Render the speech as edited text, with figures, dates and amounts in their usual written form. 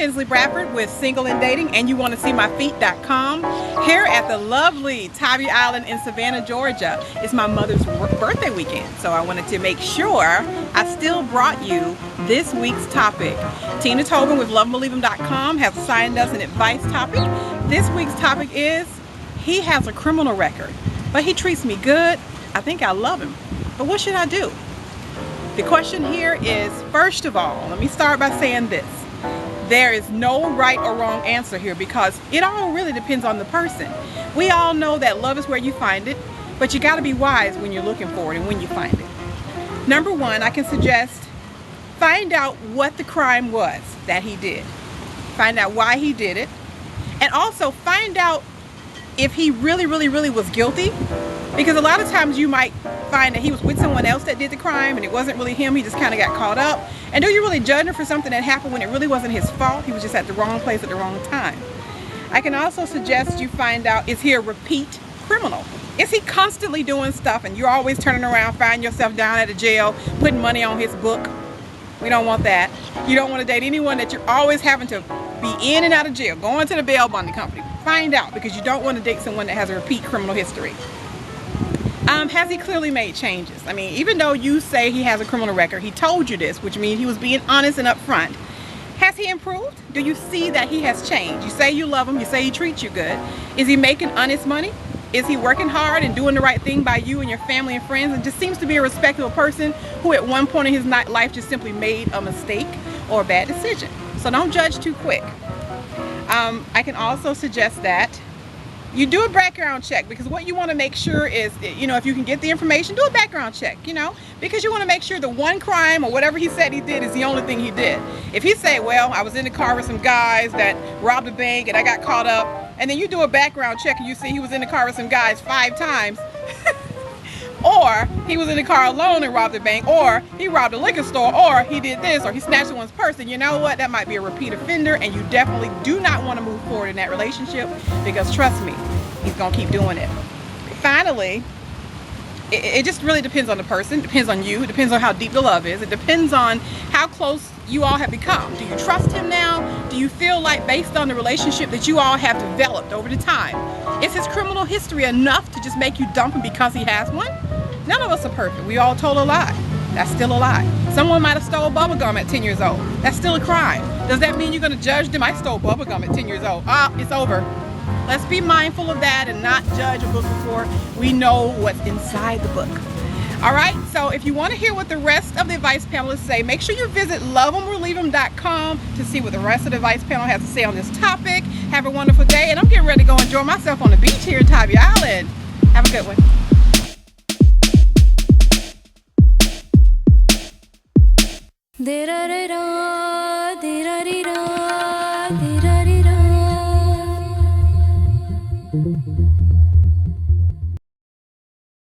Tinzley Bradford with Single and Dating, and you want to see my feet.com here at the lovely Tybee Island in Savannah, Georgia. It's my mother's birthday weekend, so I wanted to make sure I still brought you this week's topic. Tina Tobin with loveandbelievehim.com has assigned us an advice topic. This week's topic is, he has a criminal record, but he treats me good. I think I love him, but what should I do? The question here is, first of all, let me start by saying this. There is no right or wrong answer here because it all really depends on the person. We all know that love is where you find it, but you got to be wise when you're looking for it and when you find it. Number one, I can suggest find out what the crime was that he did. Find out why he did it. And also find out if he really was guilty. Because a lot of times you might find that he was with someone else that did the crime and it wasn't really him, he just kind of got caught up. And do you really judge him for something that happened when it really wasn't his fault? He was just at the wrong place at the wrong time. I can also suggest you find out, is he a repeat criminal? Is he constantly doing stuff and you're always turning around, find yourself down at a jail, putting money on his book? We don't want that. You don't want to date anyone that you're always having to be in and out of jail, going to the bail bonding company. Find out, because you don't want to date someone that has a repeat criminal history. Has he clearly made changes? I mean, even though you say he has a criminal record, he told you this, which means he was being honest and upfront. Has he improved? Do you see that he has changed? You say you love him, you say he treats you good. Is he making honest money? Is he working hard and doing the right thing by you and your family and friends? And just seems to be a respectable person who at one point in his life just simply made a mistake or a bad decision. So don't judge too quick. I can also suggest that you do a background check, because what you want to make sure is, you know, if you can get the information, do a background check, you know, because you want to make sure the one crime or whatever he said he did is the only thing he did. If he say, well, I was in the car with some guys that robbed a bank and I got caught up, and then you do a background check and you see he was in the car with some guys 5 times, or he was in the car alone and robbed a bank, or he robbed a liquor store, or he did this, or he snatched someone's purse, and you know what? That might be a repeat offender, and you definitely do not want to move forward in that relationship, because trust me, he's going to keep doing it. Finally, it just really depends on the person. It depends on you. It depends on how deep the love is. It depends on how close you all have become. Do you trust him now? Do you feel like, based on the relationship that you all have developed over the time, is his criminal history enough to just make you dump him because he has one? None of us are perfect. We all told a lie. That's still a lie. Someone might have stole bubble gum at 10 years old. That's still a crime. Does that mean you're going to judge them? I stole bubble gum at 10 years old. It's over. Let's be mindful of that and not judge a book before we know what's inside the book. All right, so if you want to hear what the rest of the advice panelists say, make sure you visit loveandbelievehim.com to see what the rest of the advice panel has to say on this topic. Have a wonderful day, and I'm getting ready to go enjoy myself on the beach here at Tybee Island. Have a good one. Dee-da-dee-da, dee-da-dee-da, dee-da-dee-da.